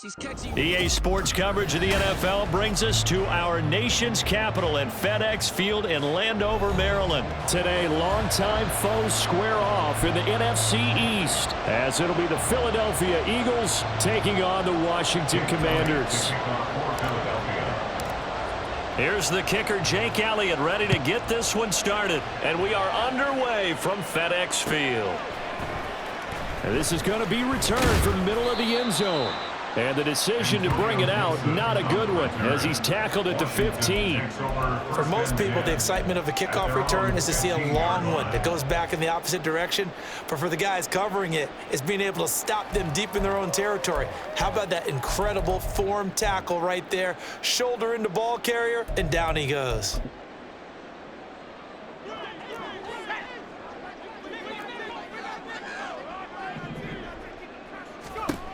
EA Sports coverage of the NFL brings us to our nation's capital at FedEx Field in Landover, Maryland. Today, longtime foes square off in the NFC East, as it'll be the Philadelphia Eagles taking on the Washington Commanders. Here's the kicker, Jake Elliott, ready to get this one started. And we are underway from FedEx Field. And this is going to be returned from the middle of the end zone. And the decision to bring it out, not a good one, as he's tackled at the 15. For most people, the excitement of a kickoff return is to see a long one that goes back in the opposite direction. But for the guys covering it, it's being able to stop them deep in their own territory. How about that incredible form tackle right there? Shoulder into ball carrier, and down he goes.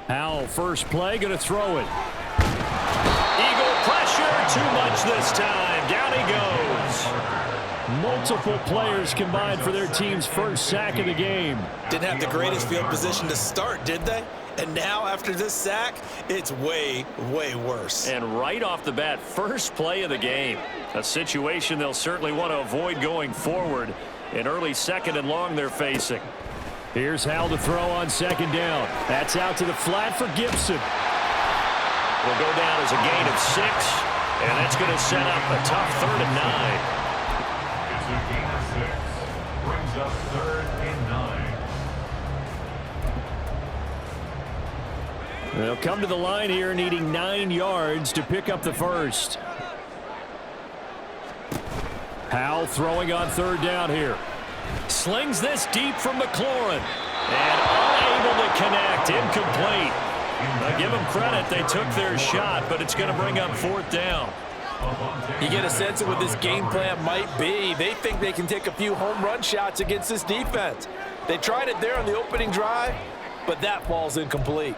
Howell, first play, going to throw it. Eagle pressure, too much this time. Down he goes. Multiple players combined for their team's first sack of the game. Didn't have the greatest field position to start, did they? And now, after this sack, it's way, way worse. And right off the bat, first play of the game. A situation they'll certainly want to avoid going forward. An early second and long they're facing. Here's Howell to throw on second down. That's out to the flat for Gibson. Will go down as a gain of 6, and that's going to set up a tough 3rd and 9. It's a gain of 6. Brings up 3rd and 9. They'll come to the line here needing 9 yards to pick up the first. Howell throwing on 3rd down here. Slings this deep from McLaurin. And unable to connect. Incomplete. Now give them credit. They took their shot, but it's going to bring up 4th down. You get a sense of what this game plan might be. They think they can take a few home run shots against this defense. They tried it there on the opening drive, but that falls incomplete.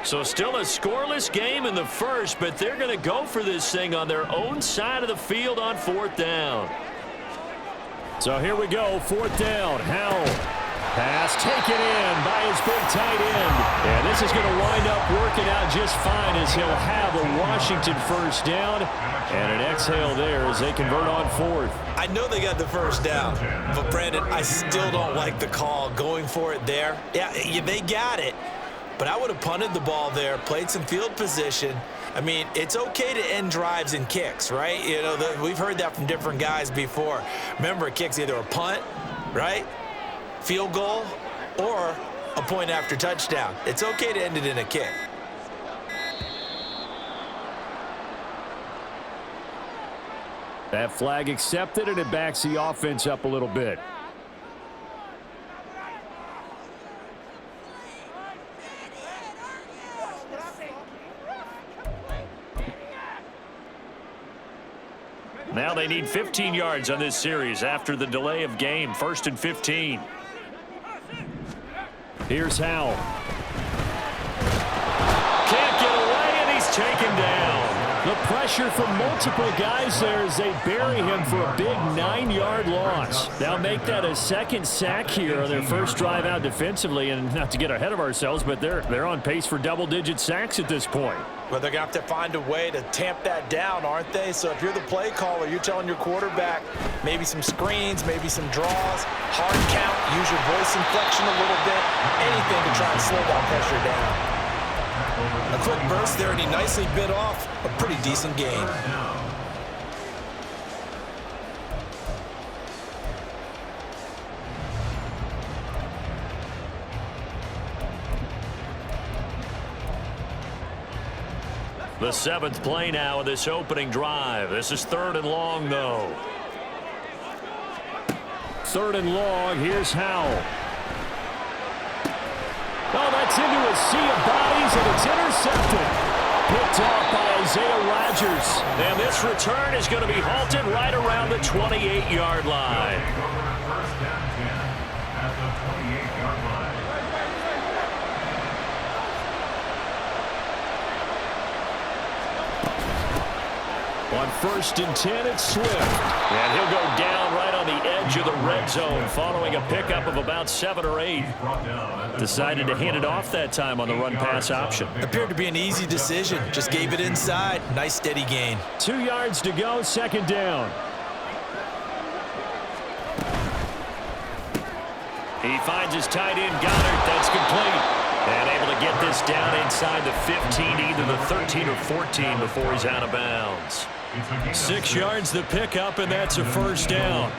So still a scoreless game in the first, but they're going to go for this thing on their own side of the field on 4th down. So here we go, 4th down. Howell. Pass taken in by his big tight end. And this is going to wind up working out just fine as he'll have a Washington first down. And an exhale there as they convert on 4th. I know they got the first down, but Brandon, I still don't like the call going for it there. Yeah, they got it. But I would have punted the ball there, played some field position. I mean, it's okay to end drives and kicks, right? You know, we've heard that from different guys before. Remember, a kick's either a punt, right, field goal, or a point after touchdown. It's okay to end it in a kick. That flag accepted, and it backs the offense up a little bit. Now they need 15 yards on this series after the delay of game. 1st and 15. Here's Howell. Can't get away, and he's taken down. The pressure from multiple guys there as they bury him for a big 9-yard loss. They'll make that a 2nd sack here on their first drive out defensively. And not to get ahead of ourselves, but they're on pace for double-digit sacks at this point. But they're going to have to find a way to tamp that down, aren't they? So if you're the play caller, you're telling your quarterback maybe some screens, maybe some draws, hard count, use your voice inflection a little bit, anything to try and slow that pressure down. A quick burst there, and he nicely bit off a pretty decent gain. The 7th play now of this opening drive. This is 3rd and long, though. 3rd and long. Here's Howell. Oh, that's into a sea of bodies, and it's intercepted. Picked off by Isaiah Rodgers. And this return is going to be halted right around the 28-yard line. First down 10 at the 28-yard line. On 1st and 10, it's Swift. And he'll go down right on on the edge of the red zone following a pickup of about 7 or 8. Decided to hand it off that time on the run-pass option. Appeared to be an easy decision. Just gave it inside. Nice steady gain. 2 yards to go, second down. He finds his tight end, Goddard. That's complete. And able to get this down inside the 15, either the 13 or 14 before he's out of bounds. 6 yards the pickup, and that's a first down.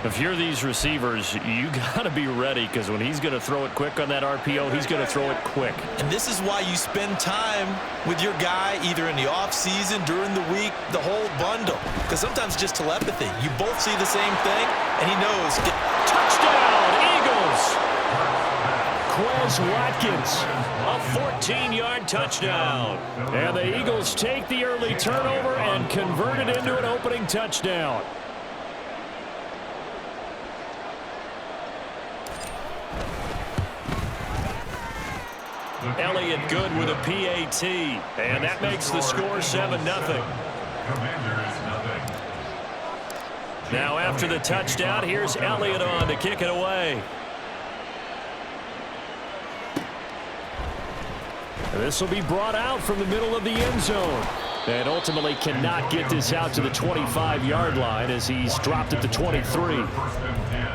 If you're these receivers, you got to be ready, because when he's going to throw it quick on that RPO, he's going to throw it quick. And this is why you spend time with your guy either in the offseason, during the week, the whole bundle. Because sometimes just telepathy. You both see the same thing, and he knows. Touchdown, Eagles! Quez Watkins, a 14-yard touchdown. And the Eagles take the early turnover and convert it into an opening touchdown. Elliott good with a PAT, and that makes the score 7-0. Now after the touchdown, here's Elliott on to kick it away. This will be brought out from the middle of the end zone. And ultimately cannot get this out to the 25-yard line as he's dropped at the 23. First and 10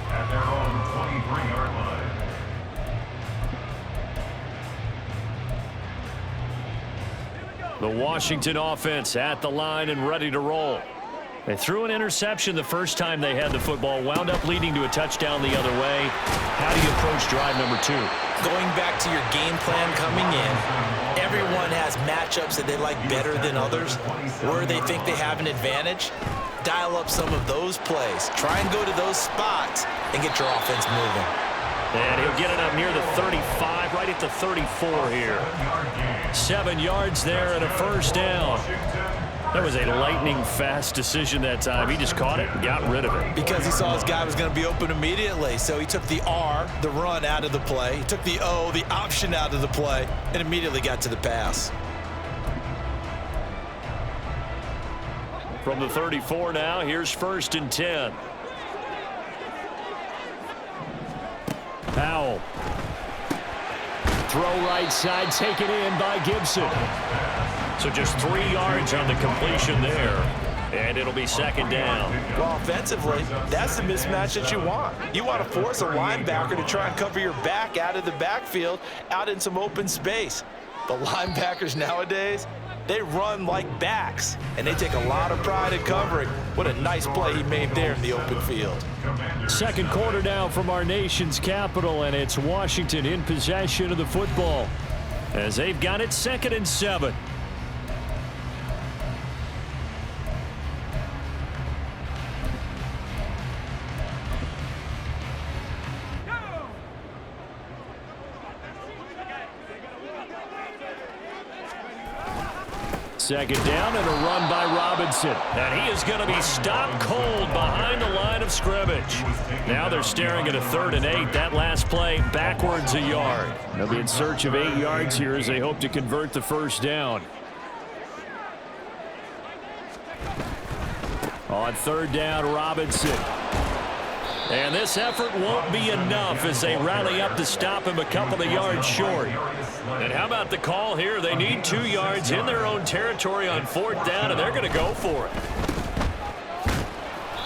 at their own 23-yard line. The Washington offense at the line and ready to roll. They threw an interception the first time they had the football, wound up leading to a touchdown the other way. How do you approach drive number 2? Going back to your game plan coming in, everyone has matchups that they like better than others, where they think they have an advantage. Dial up some of those plays. Try and go to those spots and get your offense moving. And he'll get it up near the 35, right at the 34 here. 7 yards there and a first down. That was a lightning-fast decision that time. He just caught it and got rid of it. Because he saw his guy was going to be open immediately. So he took the R, the run, out of the play. He took the O, the option, out of the play, and immediately got to the pass. From the 34 now, here's 1st and 10. Powell. Throw right side, taken in by Gibson. So just 3 yards on the completion there. And it'll be second down. Well, offensively, that's the mismatch that you want. You want to force a linebacker to try and cover your back out of the backfield, out in some open space. The linebackers nowadays, they run like backs, and they take a lot of pride in covering. What a nice play he made there in the open field. Second quarter now from our nation's capital, and it's Washington in possession of the football as they've got it 2nd and 7. Second down and a run by Robinson. And he is going to be stopped cold behind the line of scrimmage. Now they're staring at a 3rd and 8. That last play backwards a yard. They'll be in search of 8 yards here as they hope to convert the first down. On 3rd down, Robinson. And this effort won't be enough as they rally up to stop him a couple of yards short. And how about the call here? They need 2 yards in their own territory on 4th down, and they're going to go for it.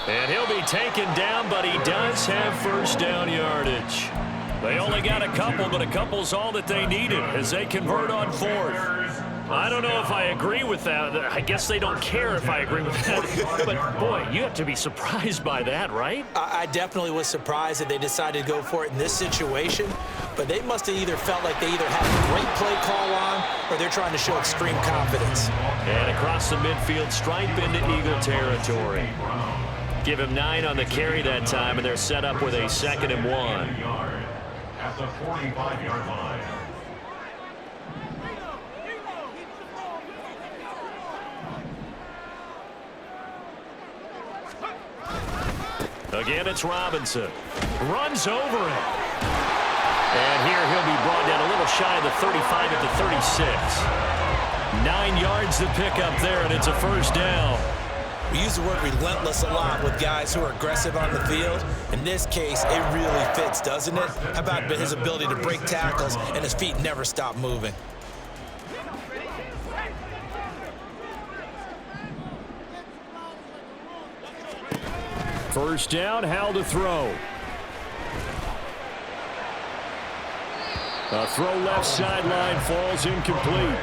And he'll be taken down, but he does have first down yardage. They only got a couple, but a couple's all that they needed as they convert on 4th. I don't know if I agree with that. I guess they don't care if I agree with that. But, boy, you have to be surprised by that, right? I definitely was surprised that they decided to go for it in this situation. But they must have either felt like they either had a great play call on or they're trying to show extreme confidence. And across the midfield, stripe into Eagle territory. Give him 9 on the carry that time, and they're set up with a 2nd and 1. At the 45-yard line. Again, it's Robinson. Runs over it. And here he'll be brought down a little shy of the 35 at the 36. 9 yards to pick up there, and it's a first down. We use the word relentless a lot with guys who are aggressive on the field. In this case, it really fits, doesn't it? How about his ability to break tackles and his feet never stop moving? First down, Howell to throw. A throw left sideline, falls incomplete.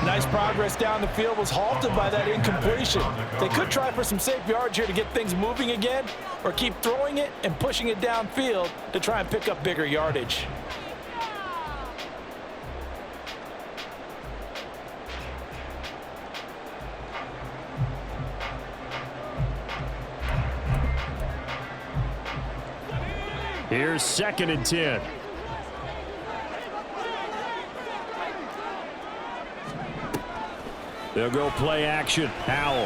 Nice progress down the field, was halted by that incompletion. They could try for some safe yards here to get things moving again, or keep throwing it and pushing it downfield to try and pick up bigger yardage. Here's 2nd and 10. They'll go play action. Howell.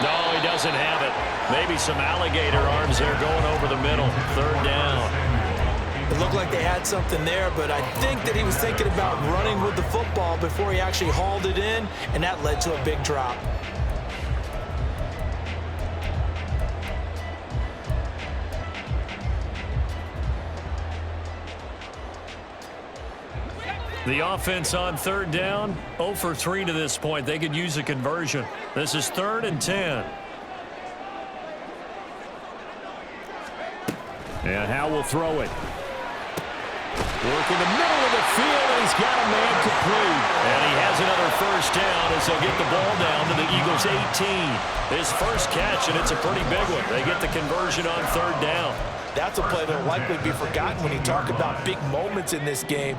No, he doesn't have it. Maybe some alligator arms there going over the middle. 3rd down. It looked like they had something there, but I think that he was thinking about running with the football before he actually hauled it in, and that led to a big drop. The offense on 3rd down, 0 for 3 to this point. They could use a conversion. This is 3rd and 10. And Howell will throw it. Work in the middle of the field, and he's got a man complete. And he has another 1st down as they'll get the ball down to the Eagles' 18. His first catch, and it's a pretty big one. They get the conversion on 3rd down. That's a play that will likely be forgotten when you talk about big moments in this game.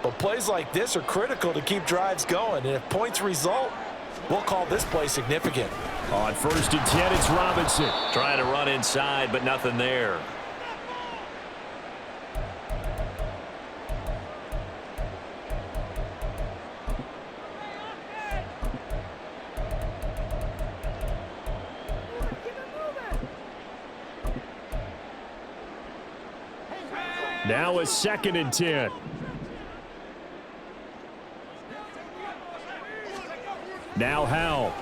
But plays like this are critical to keep drives going. And if points result, we'll call this play significant. On 1st and 10, it's Robinson. Trying to run inside, but nothing there. Now a 2nd and 10. Now Howell.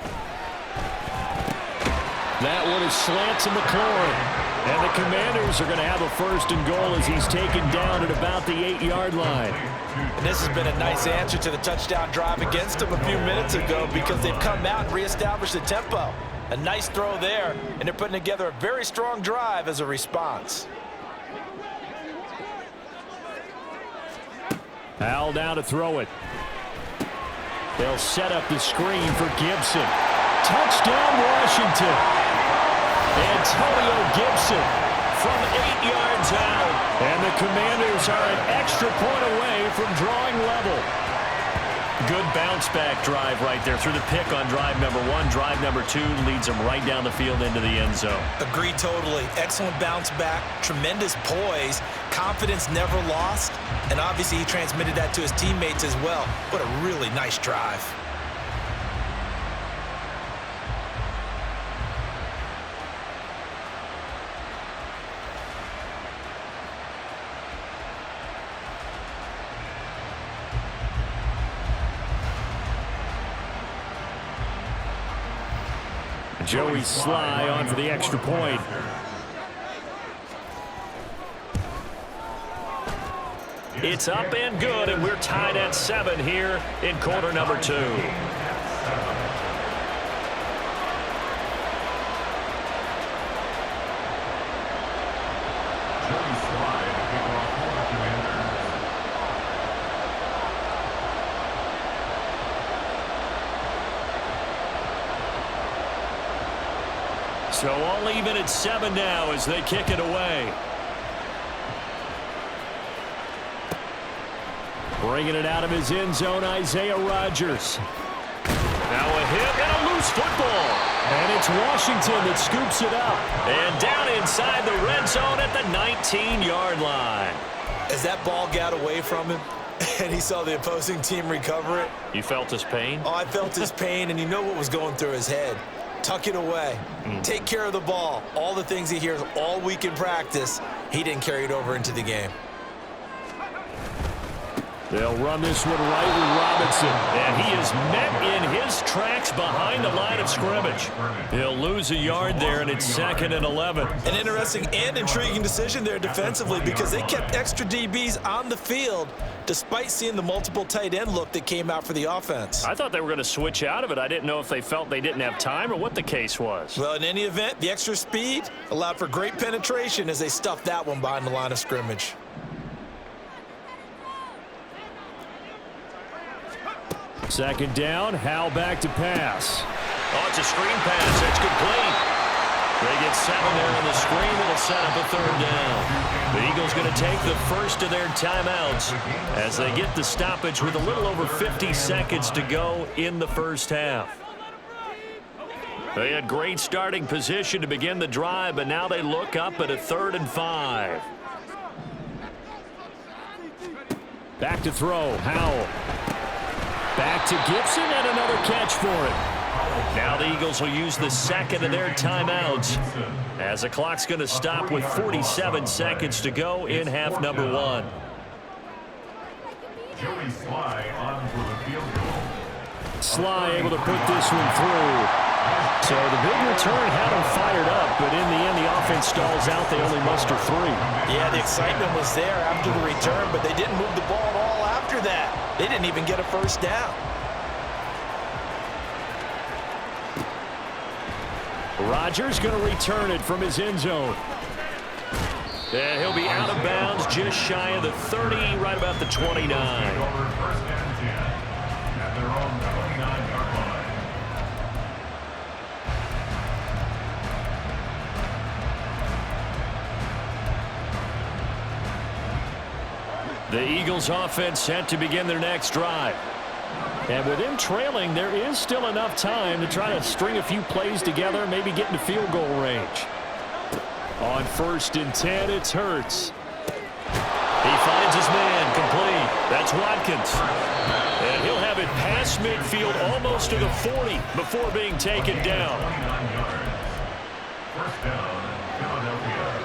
That one is slants to McLaurin. And the Commanders are going to have a 1st and goal as he's taken down at about the 8-yard line. And this has been a nice answer to the touchdown drive against them a few minutes ago because they've come out and reestablished the tempo. A nice throw there, and they're putting together a very strong drive as a response. Howell down to throw it. They'll set up the screen for Gibson. Touchdown, Washington. Antonio Gibson from 8 yards out. And the Commanders are an extra point away from drawing level. Good bounce-back drive right there through the pick on drive number 1. Drive number 2 leads them right down the field into the end zone. Agreed totally. Excellent bounce back, tremendous poise, confidence never lost, and obviously he transmitted that to his teammates as well. What a really nice drive. Joey Sly on for the extra point. It's up and good, and we're tied at 7 here in quarter number 2. So all even at 7 now as they kick it away. Bringing it out of his end zone, Isaiah Rodgers. Now a hit and a loose football. And it's Washington that scoops it up. And down inside the red zone at the 19-yard line. As that ball got away from him and he saw the opposing team recover it. You felt his pain? Oh, I felt his pain, and you know what was going through his head. Tuck it away. Take care of the ball. All the things he hears all week in practice, he didn't carry it over into the game. They'll run this one right with Robinson. And he is met in his tracks behind the line of scrimmage. He'll lose a yard there, and it's 2nd and 11. An interesting and intriguing decision there defensively because they kept extra DBs on the field despite seeing the multiple tight end look that came out for the offense. I thought they were going to switch out of it. I didn't know if they felt they didn't have time or what the case was. Well, in any event, the extra speed allowed for great penetration as they stuffed that one behind the line of scrimmage. Second down, Howell back to pass. Oh, it's a screen pass. It's complete. They get 7 there on the screen. It'll set up a 3rd down. The Eagles going to take the first of their timeouts as they get the stoppage with a little over 50 seconds to go in the first half. They had great starting position to begin the drive, but now they look up at a 3rd and 5. Back to throw, Howell. Back to Gibson and another catch for it. Now the Eagles will use the second of their timeouts as the clock's going to stop with 47 seconds to go in half number 1. Joey Sly on for the field goal. Sly able to put this one through. So the big return had them fired up, but in the end the offense stalls out. They only muster 3. Yeah, the excitement was there after the return, but they didn't move the ball at all after that. They didn't even get a first down. Rodgers going to return it from his end zone. And he'll be out of bounds just shy of the 30, right about the 29. Over 1st and 10 at their own 29-yard line. The Eagles offense set to begin their next drive. And with them trailing, there is still enough time to try to string a few plays together, maybe get into field goal range. On 1st and 10, it's Hurts. He finds his man, complete. That's Watkins. And he'll have it past midfield almost to the 40 before being taken down. 29 yards. First down, Philadelphia.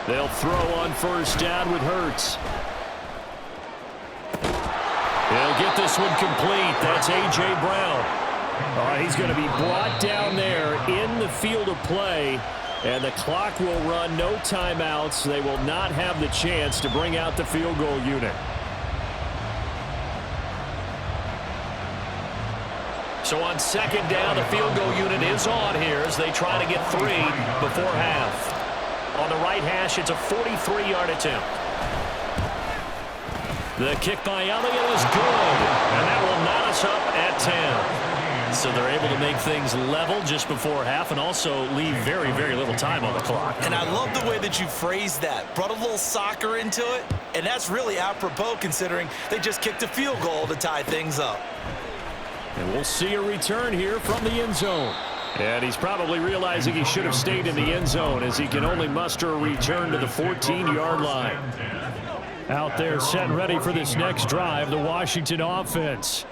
They'll throw on 1st down with Hurts. He'll get this one complete. That's A.J. Brown. He's going to be brought down there in the field of play, and the clock will run, no timeouts. They will not have the chance to bring out the field goal unit. So on 2nd down, the field goal unit is on here as they try to get 3 before half. On the right hash, it's a 43-yard attempt. The kick by Elliott is good, and that will knot us up at 10. So they're able to make things level just before half and also leave very, very little time on the clock. And I love the way that you phrased that. Brought a little soccer into it, and that's really apropos considering they just kicked a field goal to tie things up. And we'll see a return here from the end zone. And he's probably realizing he should have stayed in the end zone as he can only muster a return to the 14-yard line. Out there set and ready for this next drive, the Washington offense.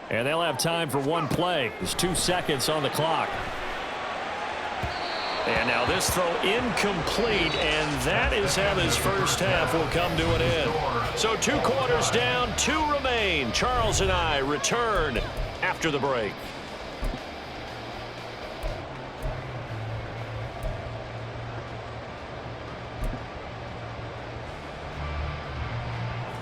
And they'll have time for one play. There's 2 seconds on the clock. And now this throw incomplete, and that is how this first half will come to an end. So 2 quarters down, 2 remain. Charles and I return after the break.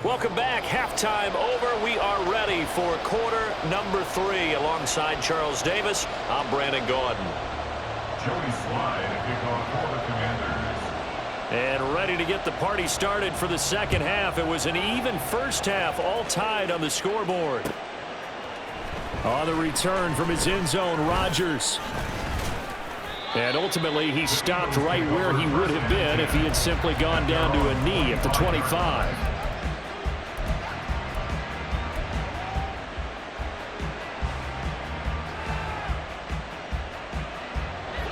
Welcome back. Halftime over. We are ready for quarter number 3. Alongside Charles Davis, I'm Brandon Gaudin. Joey Sly to kick off for the Commanders. And ready to get the party started for the second half. It was an even first half, all tied on the scoreboard. On the return from his end zone, Rodgers. And ultimately, he stopped right where he would have been if he had simply gone down to a knee at the 25.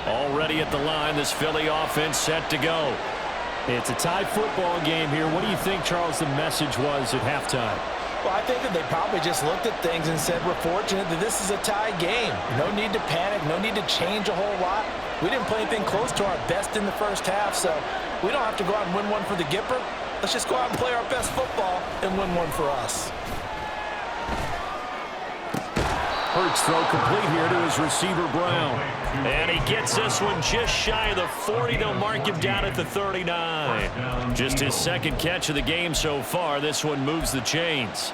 Already at at the line. This Philly offense set to go. It's a tie football game here. What do you think, Charles, the message was at halftime? Well, I think that they probably just looked at things and said, we're fortunate that this is a tie game. No need to panic. No need to change a whole lot. We didn't play anything close to our best in the first half, so we don't have to go out and win one for the Gipper. Let's just go out and play our best football and win one for us. Hurts throw complete here to his receiver, Brown. And he gets this one just shy of the 40. They'll mark him down at the 39. Just his second catch of the game so far. This one moves the chains.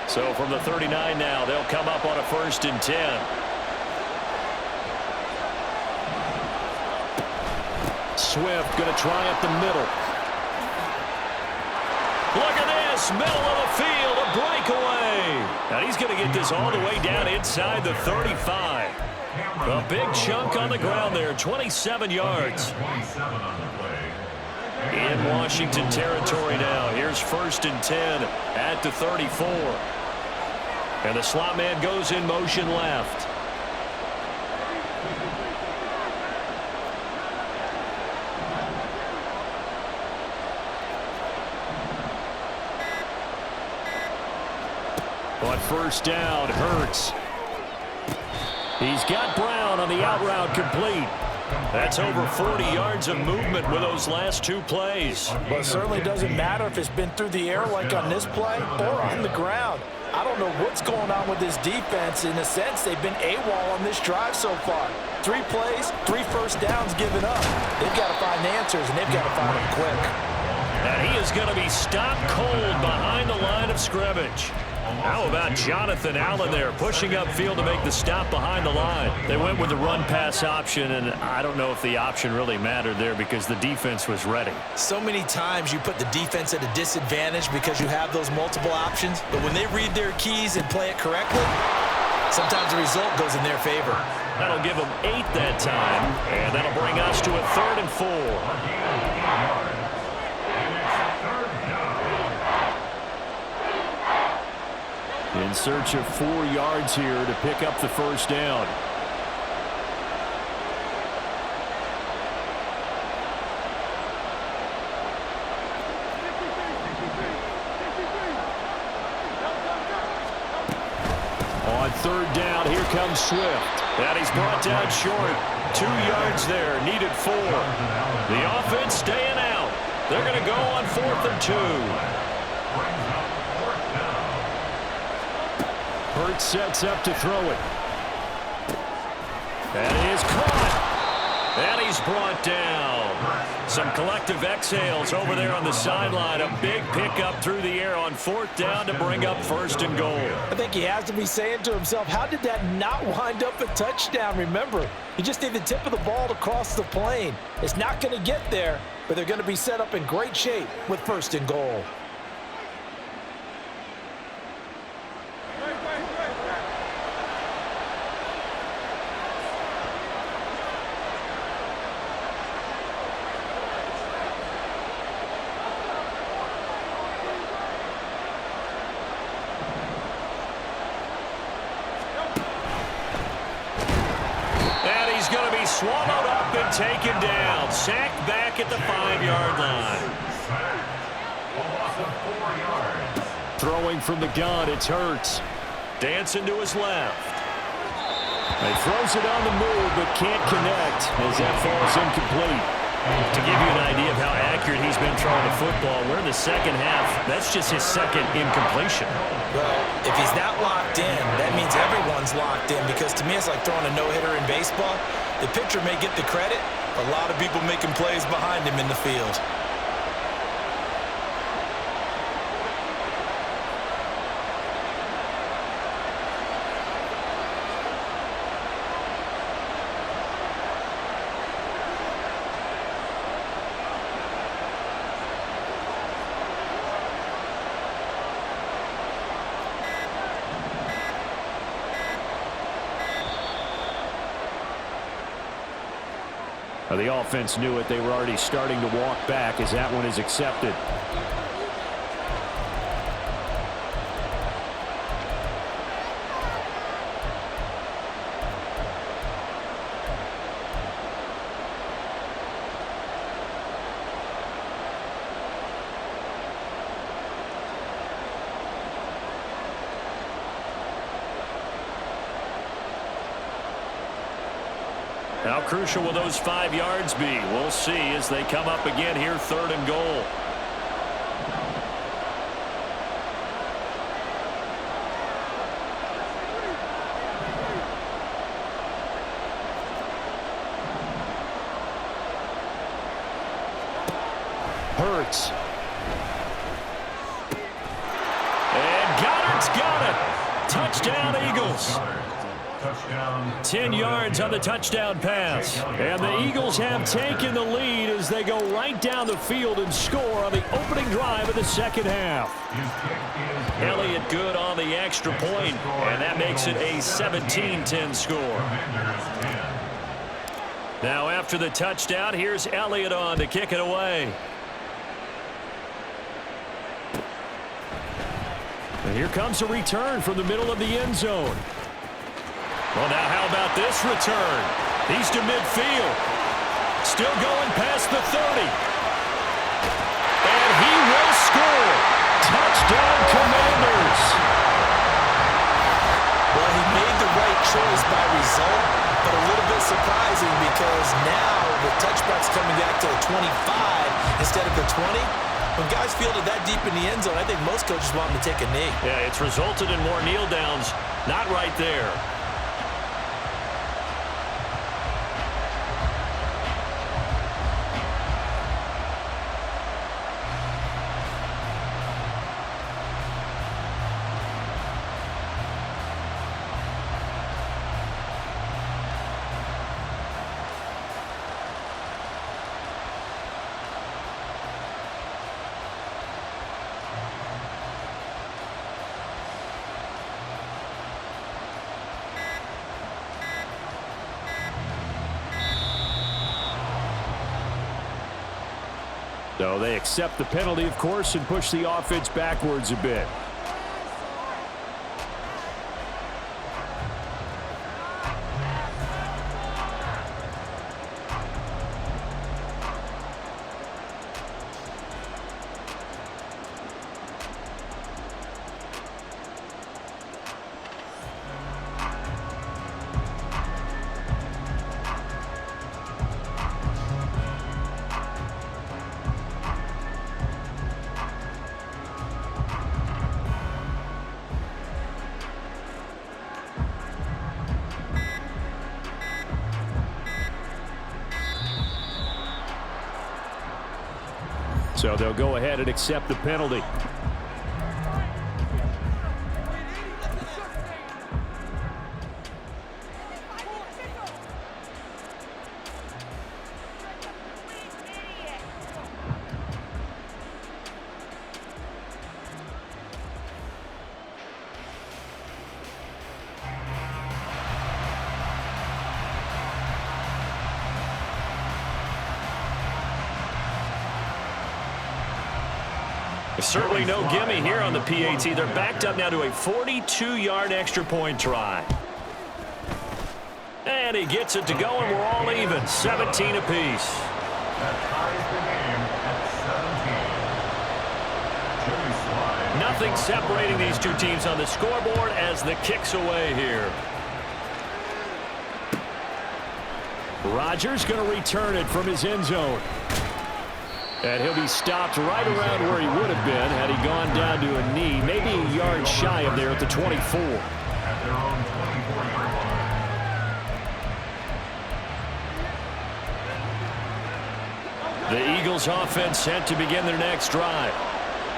So from the 39 now, they'll come up on a 1st and 10. Swift going to try up the middle. Look at this, middle of the field, a breakaway. And he's going to get this all the way down inside the 35. A big chunk on the ground there, 27 yards. In Washington territory now. Here's 1st and 10 at the 34. And the slot man goes in motion left. On 1st down, Hurts. He's got Brown on the out route complete. That's over 40 yards of movement with those last 2 plays. But it certainly doesn't matter if it's been through the air like on this play or on the ground. I don't know what's going on with this defense. In a sense, they've been AWOL on this drive so far. 3 plays, 3 first downs given up. They've got to find answers, and they've got to find them quick. And he is going to be stopped cold behind the line of scrimmage. How about Jonathan Allen there pushing upfield to make the stop behind the line? They went with the run-pass option, and I don't know if the option really mattered there because the defense was ready. So many times you put the defense at a disadvantage because you have those multiple options, but when they read their keys and play it correctly, sometimes the result goes in their favor. That'll give them 8 that time, and that'll bring us to a 3rd and 4. In search of 4 yards here to pick up the 1st down. On 3rd down, here comes Swift. And he's brought down short. 2 yards there, needed 4. The offense staying out. They're going to go on 4th and 2. Hurts sets up to throw it. And he is caught. And he's brought down. Some collective exhales over there on the sideline. A big pickup through the air on 4th down to bring up 1st and goal. I think he has to be saying to himself, how did that not wind up a touchdown? Remember, you just need the tip of the ball to cross the plane. It's not going to get there, but they're going to be set up in great shape with 1st and goal. Swallowed up and taken down. Sacked back at the 5-yard line. Throwing from the gun, it's Hurts. Dancing to his left. He throws it on the move, but can't connect as that falls incomplete. To give you an idea of how accurate he's been throwing the football, we're in the second half. That's just his second incompletion. Well, if he's not locked in, that means everyone's locked in, because to me it's like throwing a no-hitter in baseball. The pitcher may get the credit. A lot of people making plays behind him in the field. The offense knew it. They were already starting to walk back as that one is accepted. How crucial will those 5 yards be? We'll see as they come up again here, 3rd and goal. Hurts. And Goddard's got it. Touchdown, Eagles. 10 yards on the touchdown pass. And the Eagles have taken the lead as they go right down the field and score on the opening drive of the second half. Elliott good on the extra point, and that makes it a 17-10 score. Now after the touchdown, here's Elliott on to kick it away. And here comes a return from the middle of the end zone. Well, now how about this return? He's to midfield. Still going past the 30. And he will score. Touchdown, Commanders. Well, he made the right choice by result, but a little bit surprising because now the touchback's coming back to the 25 instead of the 20. When guys fielded that deep in the end zone, I think most coaches want them to take a knee. Yeah, it's resulted in more kneel downs. Not right there. So they accept the penalty, of course, and push the offense backwards a bit. So they'll go ahead and accept the penalty. Certainly no gimme here on the PAT. They're backed up now to a 42-yard extra point try. And he gets it to go, and we're all even. 17 apiece. Nothing separating these two teams on the scoreboard as the kick's away here. Rodgers going to return it from his end zone. And he'll be stopped right around where he would have been had he gone down to a knee, maybe a yard shy of there at the 24. At their own 24-yard line. The Eagles offense set to begin their next drive.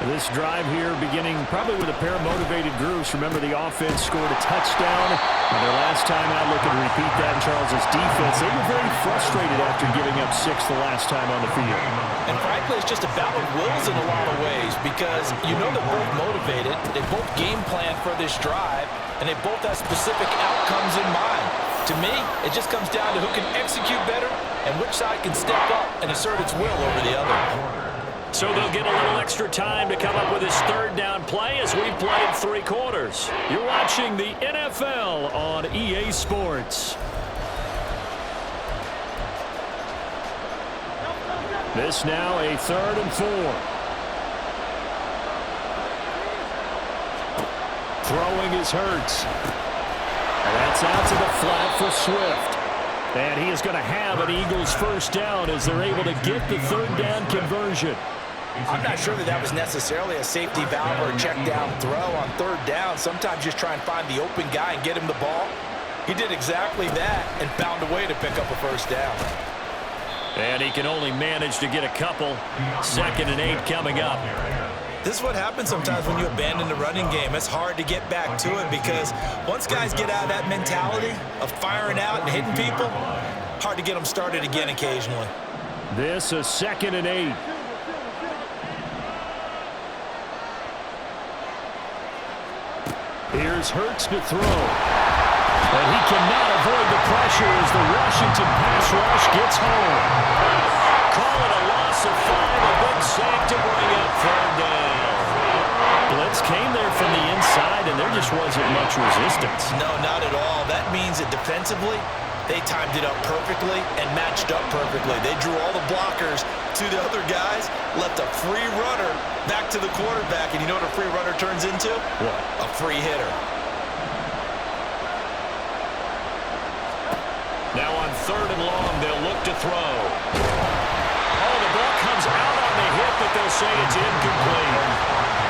This drive here beginning probably with a pair of motivated groups. Remember, the offense scored a touchdown on their last time out, looking to repeat that in Charles's defense. They were very frustrated after giving up 6 the last time on the field. And frankly, it's just a battle of wills in a lot of ways because you know they're both motivated. They both game plan for this drive, and they both have specific outcomes in mind. To me, it just comes down to who can execute better and which side can step up and assert its will over the other. So they'll get a little extra time to come up with his third down play as we've played 3 quarters. You're watching the NFL on EA Sports. This now a 3rd and 4. Throwing is Hurts. And that's out to the flat for Swift. And he is going to have an Eagles first down as they're able to get the third down conversion. I'm not sure that was necessarily a safety valve or a check down throw on third down. Sometimes just try and find the open guy and get him the ball. He did exactly that and found a way to pick up a first down. And he can only manage to get a couple. 2nd and 8 coming up. This is what happens sometimes when you abandon the running game. It's hard to get back to it because once guys get out of that mentality of firing out and hitting people, hard to get them started again occasionally. This is 2nd and 8. Here's Hurts to throw. And he cannot avoid the pressure as the Washington pass rush gets home. Call it a loss of 5, a big sack to bring up 3rd down. Blitz came there from the inside, and there just wasn't much resistance. No, not at all. That means that defensively, they timed it up perfectly and matched up perfectly. They drew all the blockers to the other guys, left a free runner back to the quarterback, and you know what a free runner turns into? What? A free hitter. Now on 3rd and long, they'll look to throw. Oh, the ball comes out on the hit, but they'll say it's incomplete.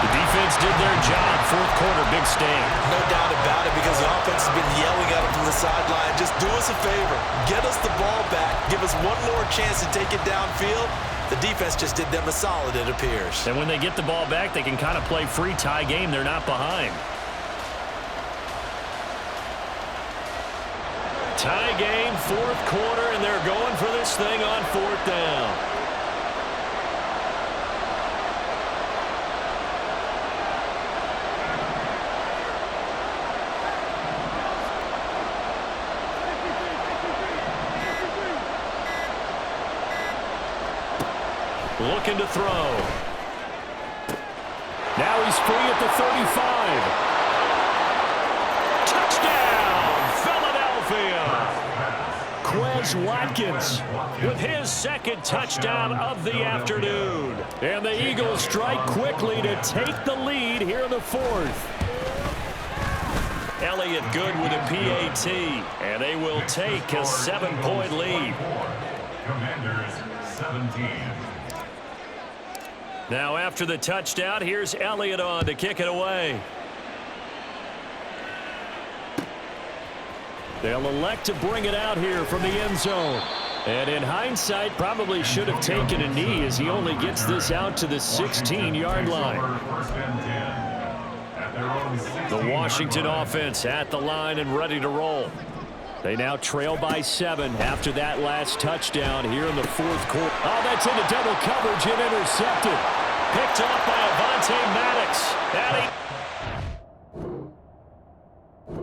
The defense did their job. 4th quarter, big stand. No doubt about it because the offense has been yelling at them from the sideline. Just do us a favor. Get us the ball back. Give us one more chance to take it downfield. The defense just did them a solid, it appears. And when they get the ball back, they can kind of play free tie game. They're not behind. Tie game, 4th quarter, and they're going for this thing on 4th down. Looking to throw. Now he's free at the 35. Touchdown, Philadelphia! Quez Watkins with his 2nd touchdown of the afternoon. And the Eagles strike quickly to take the lead here in the 4th. Elliott good with a PAT, and they will take a 7-point lead. Commanders 17. Now after the touchdown, here's Elliott on to kick it away. They'll elect to bring it out here from the end zone. And in hindsight, probably should have taken a knee as he only gets this out to the 16-yard line. The Washington offense at the line and ready to roll. They now trail by 7 after that last touchdown here in the 4th quarter. Oh, that's into double coverage and intercepted. Picked off by Avonte Maddox.